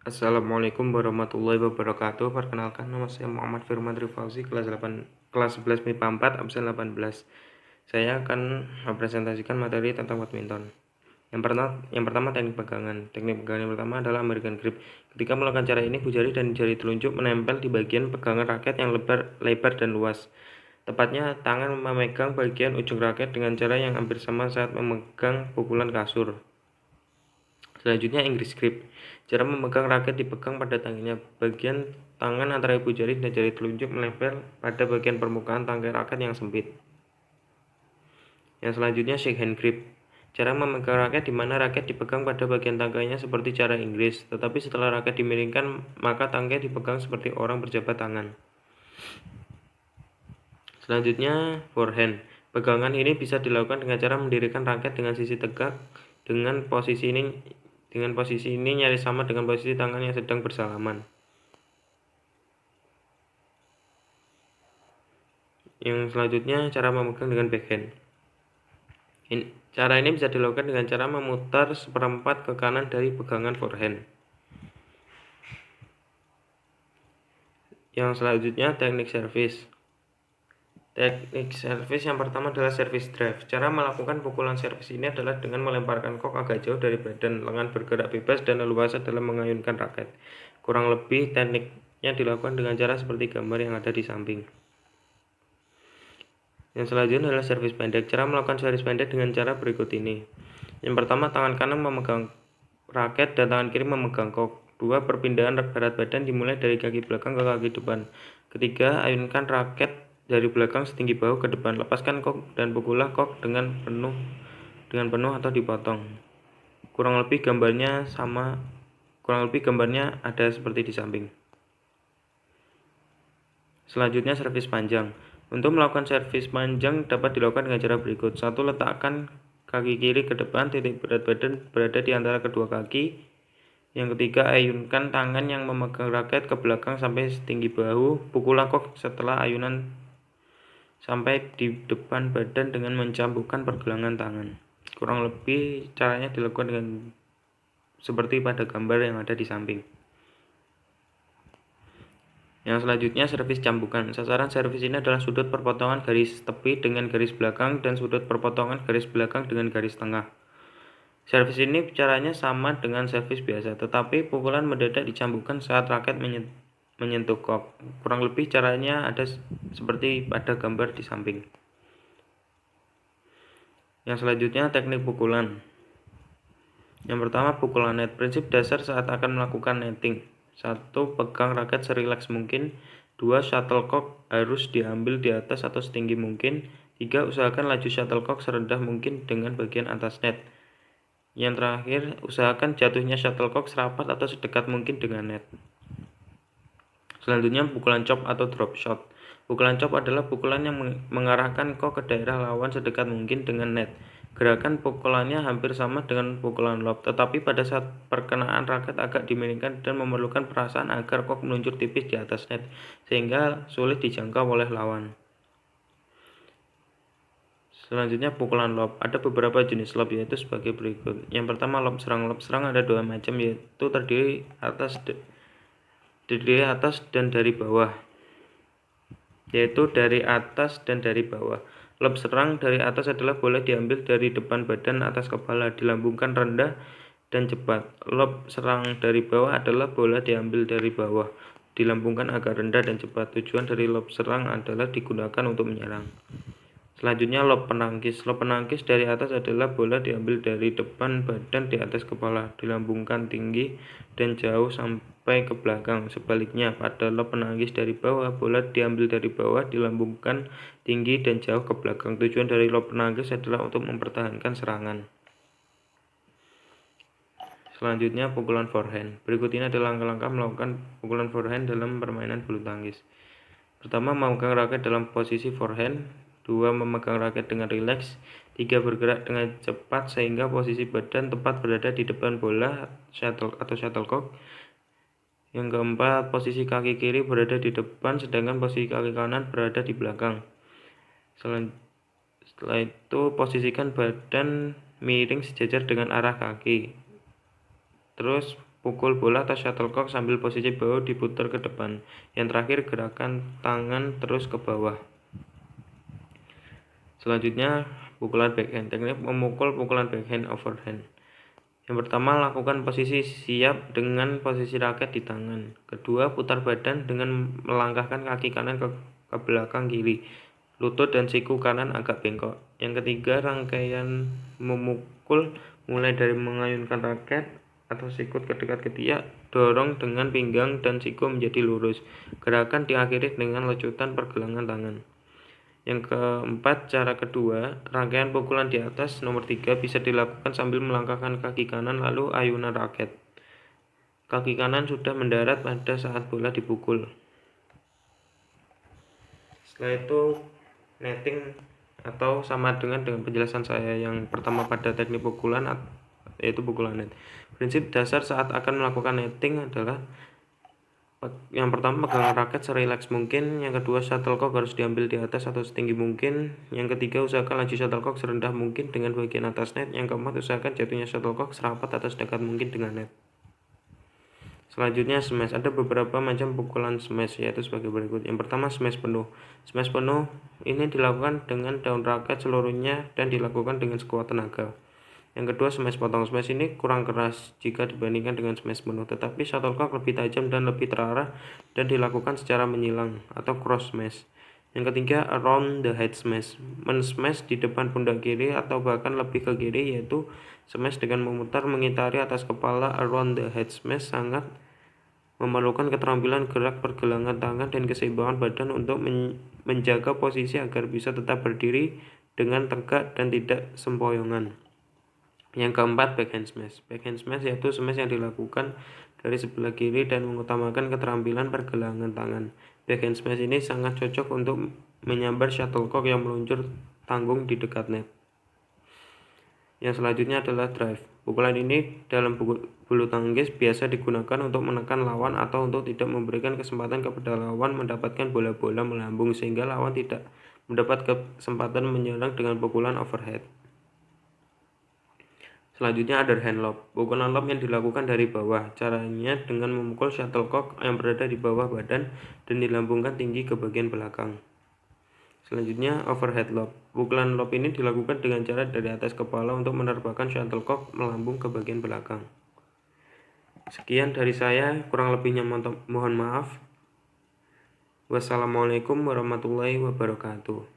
Assalamualaikum warahmatullahi wabarakatuh. Perkenalkan, nama saya Muhammad Firman Rifauzi, kelas 11 MIPA 4, absen 18. Saya akan mempresentasikan materi tentang badminton. Yang pertama teknik pegangan. Teknik pegangan yang pertama adalah American grip. Ketika melakukan cara ini, jari dan jari telunjuk menempel di bagian pegangan raket yang lebar dan luas. Tepatnya, tangan memegang bagian ujung raket dengan cara yang hampir sama saat memegang pukulan kasur. Selanjutnya English grip. Cara memegang raket dipegang pada tangannya. Bagian tangan antara ibu jari dan jari telunjuk menempel pada bagian permukaan tangkai raket yang sempit. Yang selanjutnya shake hand grip. Cara memegang raket di mana raket dipegang pada bagian tangkainya seperti cara Inggris, tetapi setelah raket dimiringkan, maka tangkai dipegang seperti orang berjabat tangan. Selanjutnya forehand. Pegangan ini bisa dilakukan dengan cara mendirikan raket dengan sisi tegak dengan posisi ini nyaris sama dengan posisi tangan yang sedang bersalaman. Yang selanjutnya cara memegang dengan backhand. Cara ini bisa dilakukan dengan cara memutar seperempat ke kanan dari pegangan forehand. Yang selanjutnya teknik service. Teknik servis yang pertama adalah service drive. Cara melakukan pukulan servis ini adalah dengan melemparkan kok agak jauh dari badan, lengan bergerak bebas dan leluasa dalam mengayunkan raket. Kurang lebih tekniknya dilakukan dengan cara seperti gambar yang ada di samping. Yang selanjutnya adalah servis pendek. Cara melakukan servis pendek dengan cara berikut ini. Yang pertama, tangan kanan memegang raket dan tangan kiri memegang kok. Dua, perpindahan berat badan dimulai dari kaki belakang ke kaki depan. Ketiga, ayunkan raket dari belakang setinggi bahu ke depan. Lepaskan kok dan pukullah kok dengan penuh atau dipotong. Kurang lebih gambarnya ada seperti di samping. Selanjutnya servis panjang. Untuk melakukan servis panjang dapat dilakukan dengan cara berikut. 1. Letakkan kaki kiri ke depan, titik berat badan berada di antara kedua kaki. Yang ketiga, ayunkan tangan yang memegang raket ke belakang sampai setinggi bahu. Pukullah kok setelah ayunan sampai di depan badan dengan mencambukkan pergelangan tangan. Kurang lebih caranya dilakukan dengan seperti pada gambar yang ada di samping. Yang selanjutnya servis cambukan. Sasaran servis ini adalah sudut perpotongan garis tepi dengan garis belakang dan sudut perpotongan garis belakang dengan garis tengah. Servis ini caranya sama dengan servis biasa, tetapi pukulan mendadak dicambukkan saat raket menyentuh kok. Kurang lebih caranya ada seperti pada gambar di samping. Yang selanjutnya teknik pukulan. Yang pertama pukulan net. Prinsip dasar saat akan melakukan netting. 1. Pegang raket serileks mungkin. 2. Shuttlecock harus diambil di atas atau setinggi mungkin. 3. Usahakan laju shuttlecock serendah mungkin dengan bagian atas net. Yang terakhir, usahakan jatuhnya shuttlecock serapat atau sedekat mungkin dengan net. Selanjutnya pukulan chop atau drop shot. Pukulan chop adalah pukulan yang mengarahkan kok ke daerah lawan sedekat mungkin dengan net. Gerakan pukulannya hampir sama dengan pukulan lob, tetapi pada saat perkenaan raket agak dimiringkan dan memerlukan perasaan agar kok meluncur tipis di atas net, sehingga sulit dijangkau oleh lawan. Selanjutnya pukulan lob. Ada beberapa jenis lob yaitu sebagai berikut. Yang pertama lob serang. Lob serang ada dua macam yaitu terdiri atas dan dari bawah. Lob serang dari atas adalah bola diambil dari depan badan atas kepala, dilambungkan rendah dan cepat. Lob serang dari bawah adalah bola diambil dari bawah, dilambungkan agak rendah dan cepat. Tujuan dari lob serang adalah digunakan untuk menyerang. Selanjutnya lob penangkis. Lob penangkis dari atas adalah bola diambil dari depan badan di atas kepala, dilambungkan tinggi dan jauh sampai ke belakang. Sebaliknya, pada lob penangkis dari bawah, bola diambil dari bawah, dilambungkan tinggi dan jauh ke belakang. Tujuan dari lob penangkis adalah untuk mempertahankan serangan. Selanjutnya pukulan forehand. Berikut ini adalah langkah-langkah melakukan pukulan forehand dalam permainan bulu tangkis. Pertama, memegang raket dalam posisi forehand. 2. Memegang raket dengan rileks. 3. Bergerak dengan cepat sehingga posisi badan tepat berada di depan bola atau shuttlecock. Yang keempat, posisi kaki kiri berada di depan sedangkan posisi kaki kanan berada di belakang. Setelah itu, posisikan badan miring sejajar dengan arah kaki. Terus pukul bola atau shuttlecock sambil posisi bahu diputar ke depan. Yang terakhir, gerakan tangan terus ke bawah. Selanjutnya, pukulan backhand. Teknik memukul pukulan backhand overhand. Yang pertama, lakukan posisi siap dengan posisi raket di tangan. Kedua, putar badan dengan melangkahkan kaki kanan ke belakang kiri. Lutut dan siku kanan agak bengkok. Yang ketiga, rangkaian memukul mulai dari mengayunkan raket atau sikut ke dekat ketiak, dorong dengan pinggang dan siku menjadi lurus. Gerakan diakhiri dengan lecutan pergelangan tangan. Yang keempat, cara kedua, rangkaian pukulan di atas nomor 3 bisa dilakukan sambil melangkahkan kaki kanan lalu ayunan raket. Kaki kanan sudah mendarat pada saat bola dipukul. Setelah itu, netting atau sama dengan penjelasan saya yang pertama pada teknik pukulan, yaitu pukulan net. Prinsip dasar saat akan melakukan netting adalah yang pertama, pegangan raket serileks mungkin. Yang kedua, shuttlecock harus diambil di atas atau setinggi mungkin. Yang ketiga, usahakan laju shuttlecock serendah mungkin dengan bagian atas net. Yang keempat, usahakan jatuhnya shuttlecock serapat atau sedekat mungkin dengan net. Selanjutnya, smash. Ada beberapa macam pukulan smash, yaitu sebagai berikut. Yang pertama, smash penuh. Smash penuh ini dilakukan dengan daun raket seluruhnya dan dilakukan dengan sekuat tenaga. Yang kedua, smash potong. Smash ini kurang keras jika dibandingkan dengan smash penuh, tetapi shuttlecock lebih tajam dan lebih terarah dan dilakukan secara menyilang atau cross smash. Yang ketiga, around the head smash. Men-smash di depan pundak kiri atau bahkan lebih ke kiri, yaitu smash dengan memutar mengitari atas kepala. Around the head smash sangat memerlukan keterampilan gerak pergelangan tangan dan keseimbangan badan untuk menjaga posisi agar bisa tetap berdiri dengan tegak dan tidak sempoyongan. Yang keempat, backhand smash. Backhand smash yaitu smash yang dilakukan dari sebelah kiri dan mengutamakan keterampilan pergelangan tangan. Backhand smash ini sangat cocok untuk menyambar shuttlecock yang meluncur tanggung di dekat net. Yang selanjutnya adalah drive. Pukulan ini dalam bulu tangkis biasa digunakan untuk menekan lawan atau untuk tidak memberikan kesempatan kepada lawan mendapatkan bola-bola melambung sehingga lawan tidak mendapat kesempatan menyerang dengan pukulan overhead. Selanjutnya, underhand lob. Pukulan lob yang dilakukan dari bawah. Caranya dengan memukul shuttlecock yang berada di bawah badan dan dilambungkan tinggi ke bagian belakang. Selanjutnya, overhead lob. Pukulan lob ini dilakukan dengan cara dari atas kepala untuk menerbangkan shuttlecock melambung ke bagian belakang. Sekian dari saya, kurang lebihnya mohon maaf. Wassalamualaikum warahmatullahi wabarakatuh.